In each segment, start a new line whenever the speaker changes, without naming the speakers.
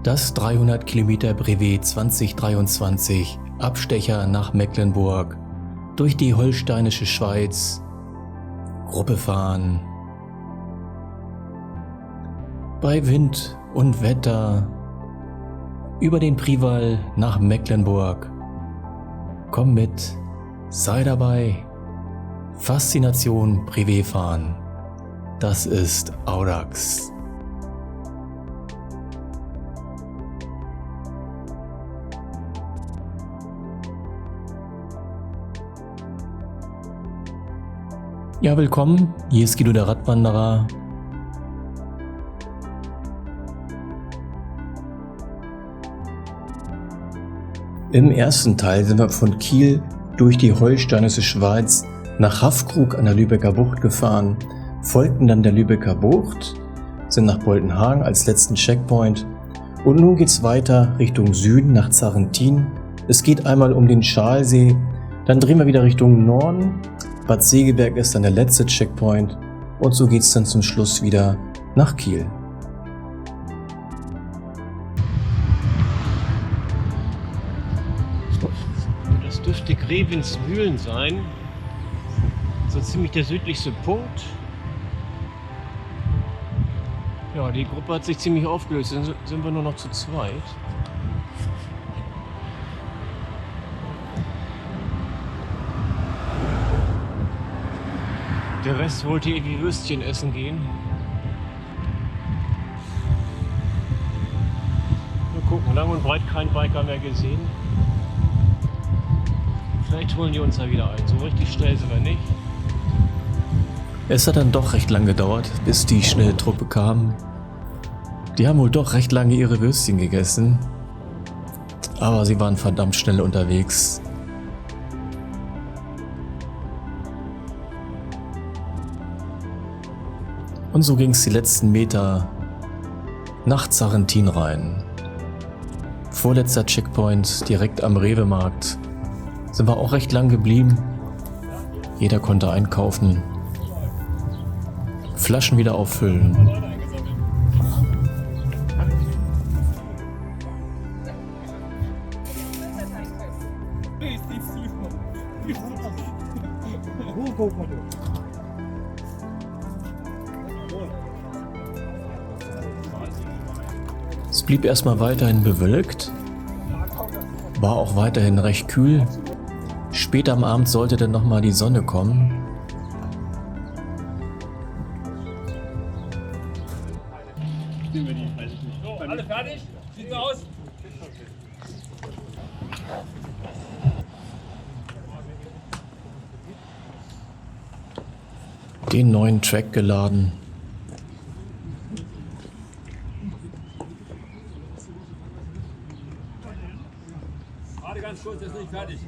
Das 300 Kilometer Brevet 2023, Abstecher nach Mecklenburg, durch die holsteinische Schweiz, Gruppe fahren. Bei Wind und Wetter, über den Priwall nach Mecklenburg. Komm mit, sei dabei. Faszination Privatfahren. Das ist Audax. Ja, willkommen. Hier ist Guido der Radwanderer. Im ersten Teil sind wir von Kiel durch die holsteinische Schweiz nach Haffkrug an der Lübecker Bucht gefahren, folgten dann der Lübecker Bucht, sind nach Boltenhagen als letzten Checkpoint und nun geht's weiter Richtung Süden nach Zarrentin. Es geht einmal um den Schalsee, dann drehen wir wieder Richtung Norden. Bad Segeberg ist dann der letzte Checkpoint und so geht's dann zum Schluss wieder nach Kiel.
Das dürfte Grevensmühlen sein, so ziemlich der südlichste Punkt. Ja, die Gruppe hat sich ziemlich aufgelöst, dann sind wir nur noch zu zweit. Der Rest wollte irgendwie Würstchen essen gehen. Mal gucken, lang und breit kein Biker mehr gesehen. Vielleicht holen die uns ja wieder ein. So richtig schnell sind wir nicht.
Es hat dann doch recht lang gedauert, bis die schnelle Truppe kam. Die haben wohl doch recht lange ihre Würstchen gegessen. Aber sie waren verdammt schnell unterwegs. Und so ging es die letzten Meter nach Zarrentin rein. Vorletzter Checkpoint direkt am Rewe-Markt. Sind wir auch recht lang geblieben. Jeder konnte einkaufen. Flaschen wieder auffüllen. Es blieb erstmal weiterhin bewölkt, war auch weiterhin recht kühl. Später am Abend sollte dann nochmal die Sonne kommen.
So, alle fertig? Sieht so aus?
Den neuen Track geladen.
Warte ganz kurz, das ist nicht fertig.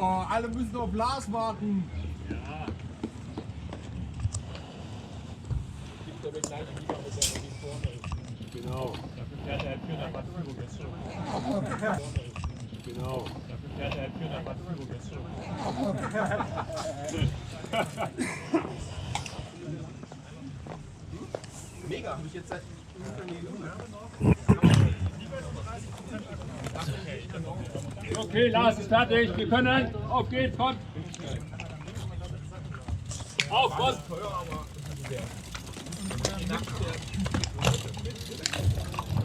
Oh, alle müssen auf Lars warten. Ja. Gibt der Begleiter lieber mit der die vorne ist. Genau. Dafür fährt er für nach Bad Übung jetzt schon. Genau. Dafür fährt er für nach Bad Übung jetzt schon. Mega, habe ich jetzt seit Okay, Lars ist fertig, wir können. Auf geht's, kommt. Auf, kommt.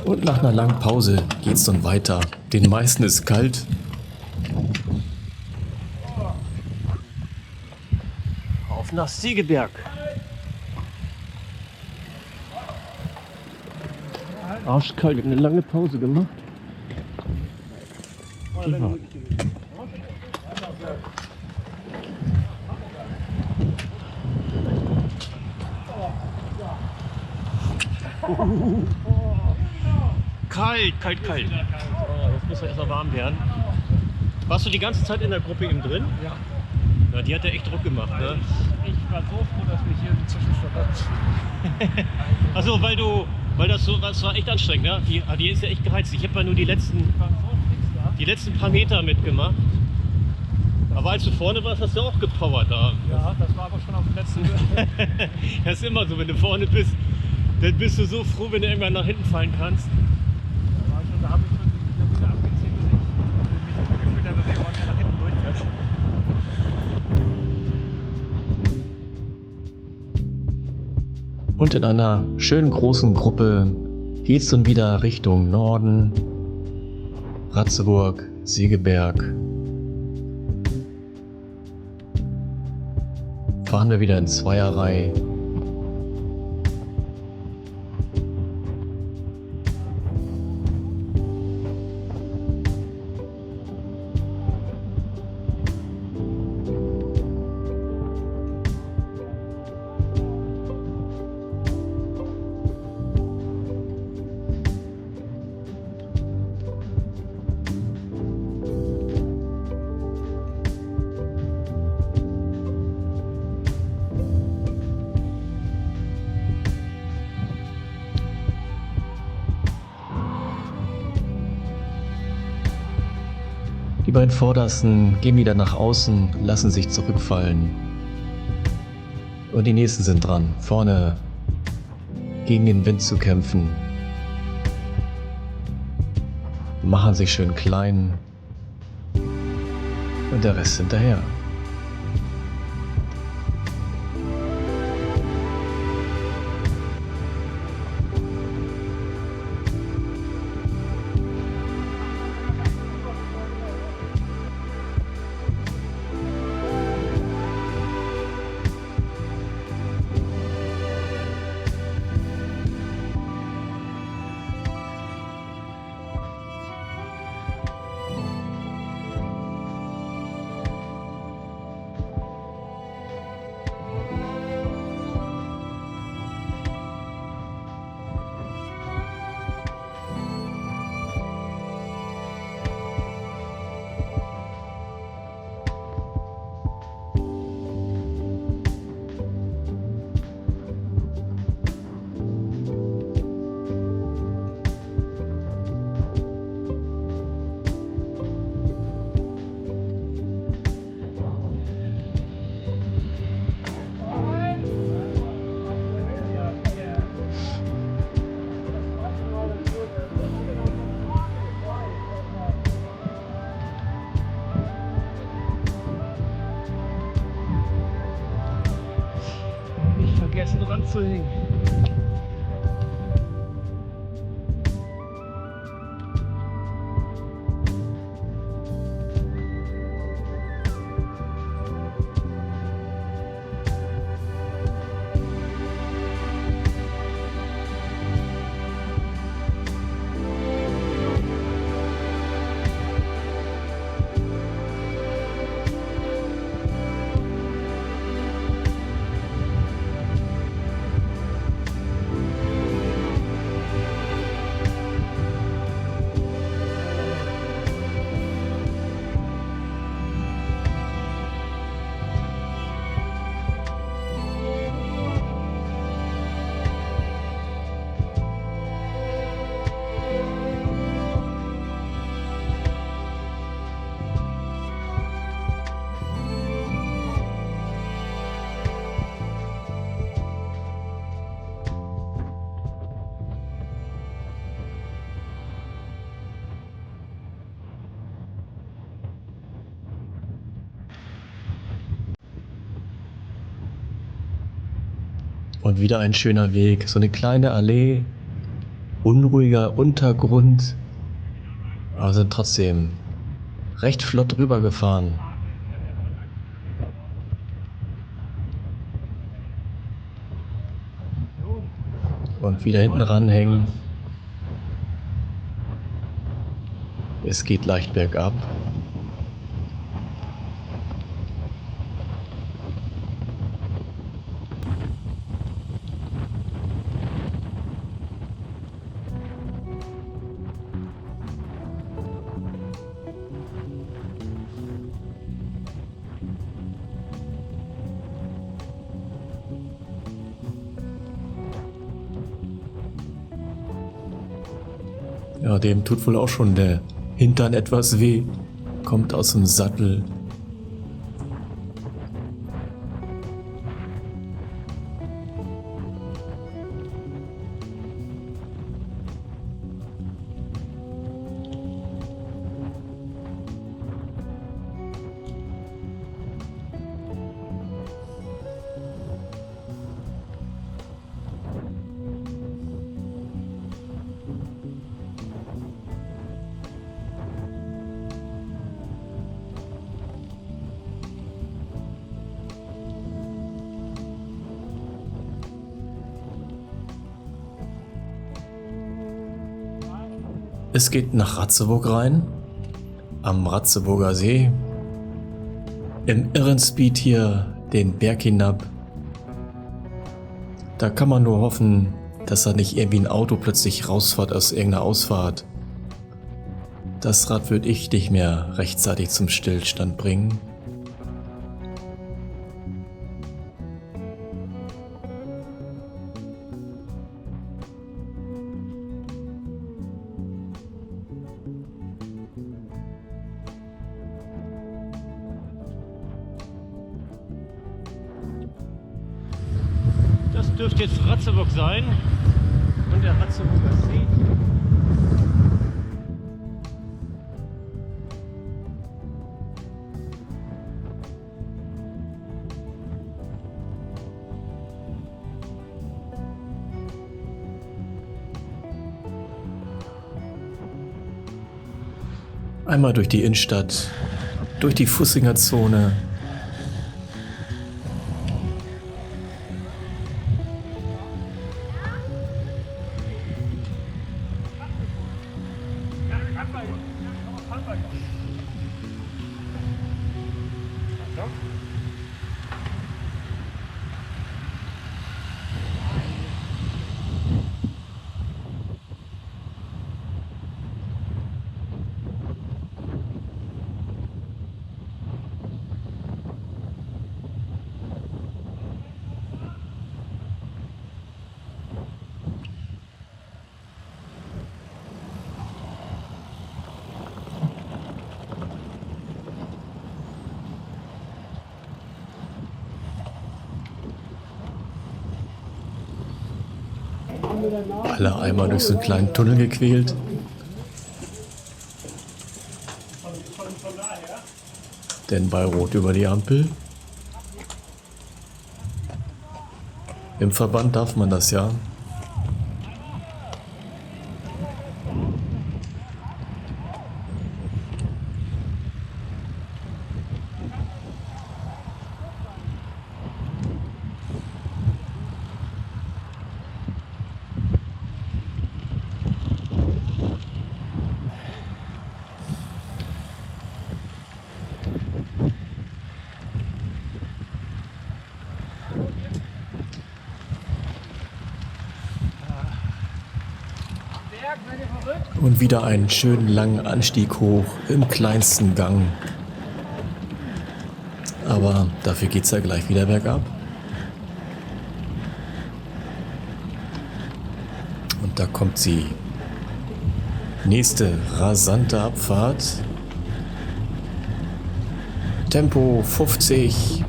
Und nach einer langen Pause geht's dann weiter. Den meisten ist kalt.
Auf nach Segeberg. Arschkalt, ich habe eine lange Pause gemacht. Ja. Kalt, kalt, kalt. Oh, jetzt muss er erstmal warm werden. Warst du die ganze Zeit in der Gruppe eben drin?
Ja.
Ja, die hat ja echt Druck gemacht, ne?
Ich war so froh, dass mich hier inzwischen verletzt.
Achso, weil das war echt anstrengend, ne? Die ist ja echt geheizt. Ich habe ja nur die letzten paar Meter mitgemacht. Aber als du vorne warst, hast du auch gepowert da.
Ja, das war aber schon auf dem letzten.
Das ist immer so, wenn du vorne bist, Dann bist du so froh, wenn du irgendwann nach hinten fallen kannst.
Da habe ich schon eine gute abgezählt, dass ich mich gefühlt habe, dass ich ordentlich nach hinten durchfährt.
Und in einer schönen großen Gruppe geht's nun wieder Richtung Norden, Ratzeburg, Segeberg. Fahren wir wieder in Zweierreihe. Die beiden Vordersten gehen wieder nach außen, lassen sich zurückfallen. Und die nächsten sind dran, vorne gegen den Wind zu kämpfen. Machen sich schön klein. Und der Rest hinterher.
Vergessen dran zu hängen.
Und wieder ein schöner Weg, so eine kleine Allee, unruhiger Untergrund, aber sind trotzdem recht flott drüber gefahren. Und wieder hinten ranhängen. Es geht leicht bergab. Ja, dem tut wohl auch schon der Hintern etwas weh. Kommt aus dem Sattel. Es geht nach Ratzeburg rein, am Ratzeburger See, im irren Speed hier den Berg hinab. Da kann man nur hoffen, dass da nicht irgendwie ein Auto plötzlich rausfährt aus irgendeiner Ausfahrt. Das Rad würde ich nicht mehr rechtzeitig zum Stillstand bringen.
Das dürfte jetzt Ratzeburg sein und der Ratzeburger See.
Einmal durch die Innenstadt, durch die Fussinger Zone. Alle einmal durch so einen kleinen Tunnel gequält. Denn bei Rot über die Ampel. Im Verband darf man das ja. Und wieder einen schönen langen Anstieg hoch im kleinsten Gang. Aber dafür geht's ja gleich wieder bergab. Und da kommt sie. Nächste rasante Abfahrt. Tempo 50.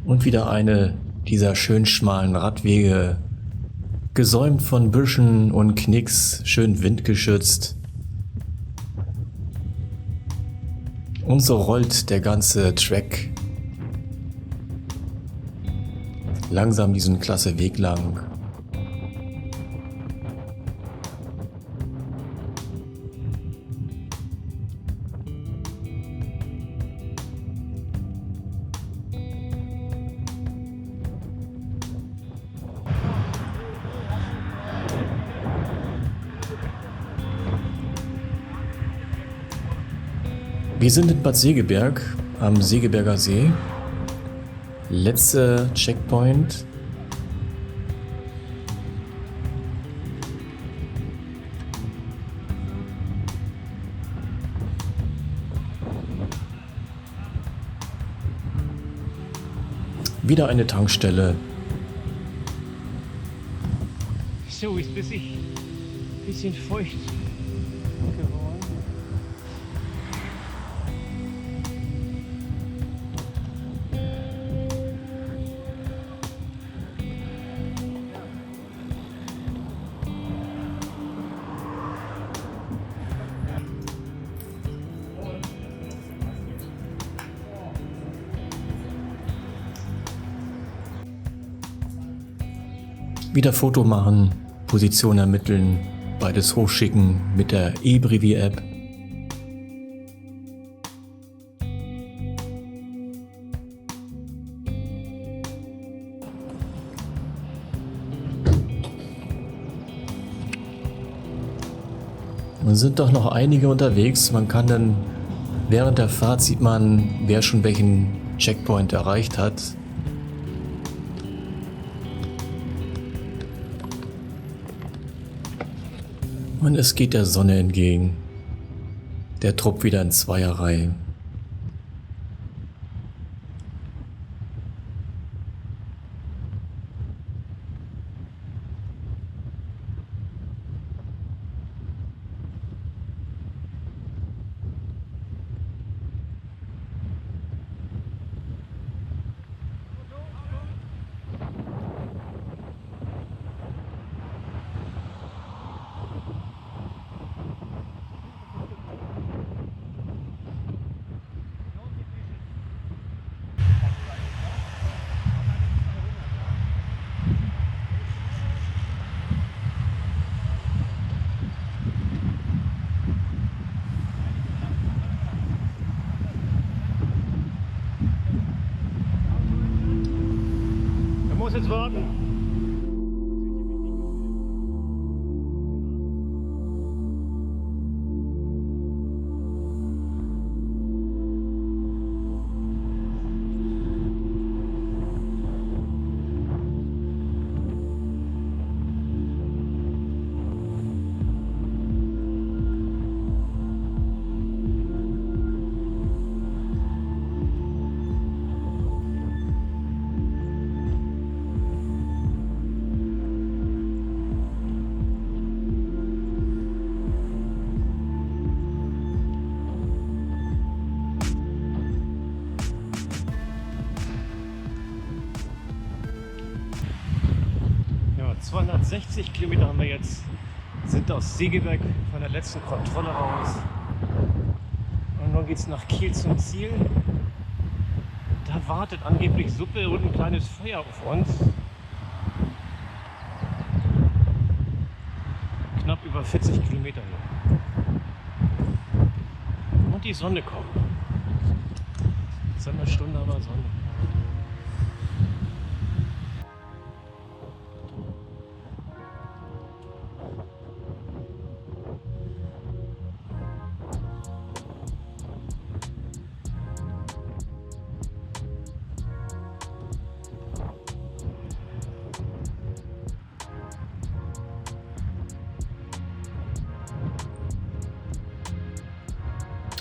Und wieder eine dieser schön schmalen Radwege, gesäumt von Büschen und Knicks, schön windgeschützt. Und so rollt der ganze Track langsam diesen klasse Weg lang. Wir sind in Bad Segeberg am Segeberger See. Letzter Checkpoint. Wieder eine Tankstelle.
So, ist ein bisschen feucht geworden.
Wieder Foto machen, Position ermitteln, beides hochschicken mit der eBrivi-App. Und sind doch noch einige unterwegs. Man kann dann während der Fahrt sieht man, wer schon welchen Checkpoint erreicht hat. Und es geht der Sonne entgegen. Der Trupp wieder in Zweierreihe.
Er muss jetzt warten. Ja, 260 Kilometer haben wir jetzt, sind aus Segeberg von der letzten Kontrolle raus. Und nun geht es nach Kiel zum Ziel. Da wartet angeblich Suppe und ein kleines Feuer auf uns. Knapp über 40 Kilometer hier. Und die Sonne kommt. Seit einer Stunde aber Sonne.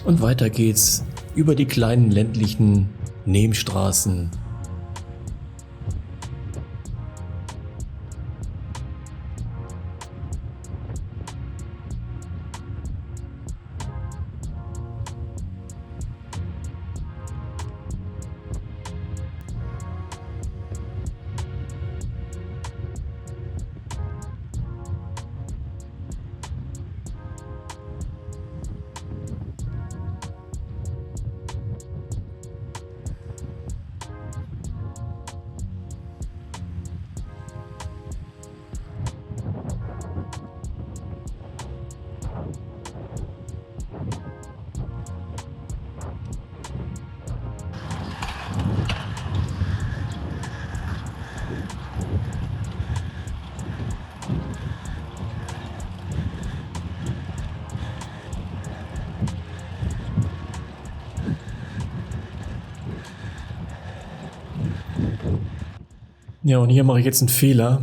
Und weiter geht's über die kleinen ländlichen Nebenstraßen. Ja, und hier mache ich jetzt einen Fehler.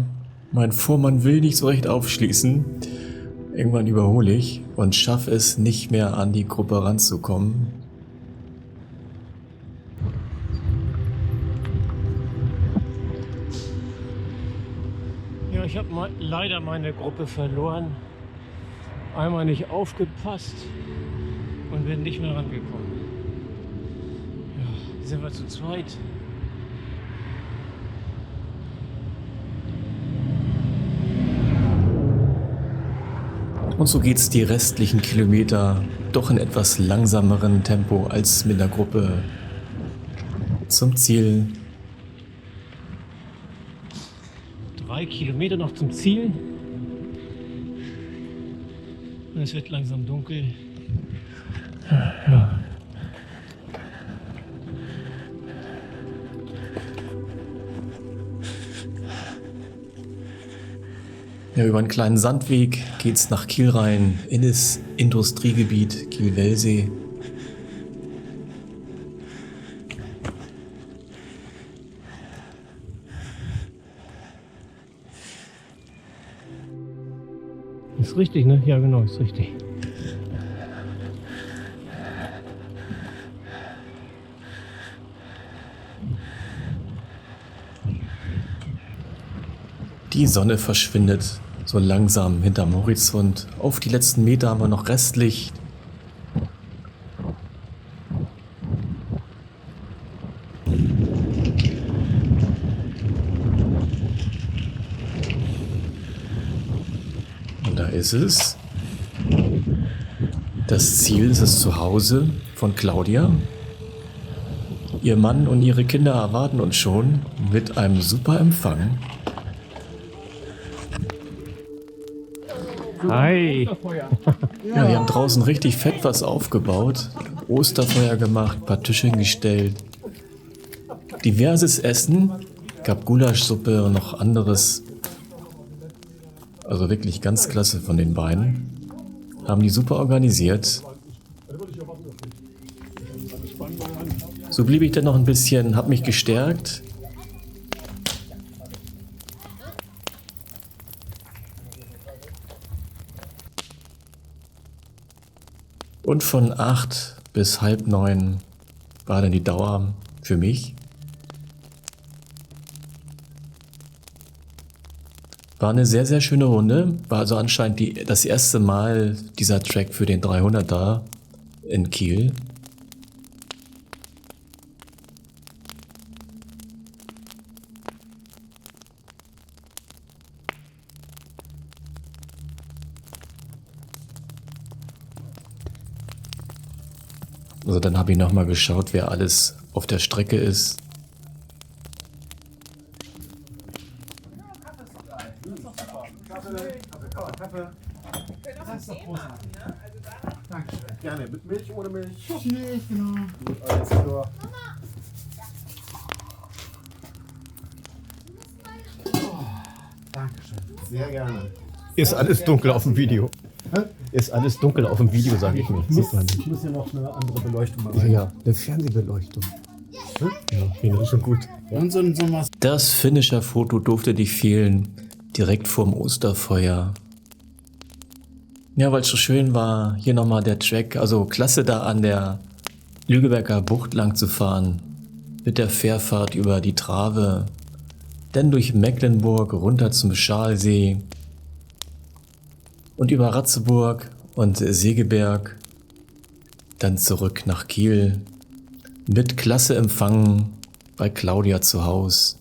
Mein Vormann will nicht so recht aufschließen. Irgendwann überhole ich und schaffe es nicht mehr an die Gruppe ranzukommen.
Ja, ich habe leider meine Gruppe verloren. Einmal nicht aufgepasst und bin nicht mehr rangekommen. Ja, sind wir zu zweit.
Und so geht's die restlichen Kilometer doch in etwas langsamerem Tempo als mit der Gruppe zum Ziel.
3 Kilometer noch zum Ziel. Und es wird langsam dunkel. Ja.
Ja, über einen kleinen Sandweg geht's nach Kiel rein, in das Industriegebiet Kiel-Wellsee.
Ist richtig, ne? Ja, genau, ist richtig.
Die Sonne verschwindet so langsam hinterm Horizont. Auf die letzten Meter haben wir noch Restlicht. Und da ist es. Das Ziel ist das Zuhause von Claudia. Ihr Mann und ihre Kinder erwarten uns schon mit einem super Empfang.
Hi!
Ja, wir haben draußen richtig fett was aufgebaut. Osterfeuer gemacht, ein paar Tische hingestellt. Diverses Essen. Gab Gulaschsuppe und noch anderes. Also wirklich ganz klasse von den beiden. Haben die super organisiert. So blieb ich dann noch ein bisschen, hab mich gestärkt. Und von 8 bis halb 9 war dann die Dauer für mich. War eine sehr, sehr schöne Runde. War also anscheinend das erste Mal dieser Track für den 300er in Kiel. Also dann habe ich nochmal geschaut, wer alles auf der Strecke ist.
Das ist doch großartig. Dankeschön. Gerne. Mit Milch, ohne Milch?
Milch, genau.
Gut, alles klar. Dankeschön. Sehr gerne.
Ist alles dunkel auf dem Video. Ist alles dunkel auf dem Video, sage ich mir. Sieht man nicht.
Ich muss hier noch eine andere Beleuchtung mal rein.
Ja, eine Fernsehbeleuchtung. Ja, das ist schon gut.
Und so was.
Das Finisher-Foto durfte nicht fehlen, direkt vorm Osterfeuer. Ja, weil es so schön war, hier nochmal der Track, also klasse da an der Lübecker Bucht lang zu fahren, mit der Fährfahrt über die Trave, dann durch Mecklenburg runter zum Schalsee und über Ratzeburg und Segeberg, dann zurück nach Kiel, mit klasse Empfang bei Claudia zu Haus.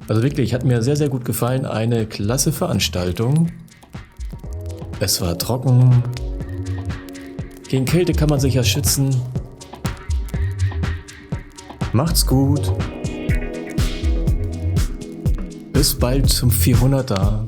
Also wirklich, hat mir sehr, sehr gut gefallen. Eine klasse Veranstaltung. Es war trocken. Gegen Kälte kann man sich ja schützen. Macht's gut. Bis bald zum 400er.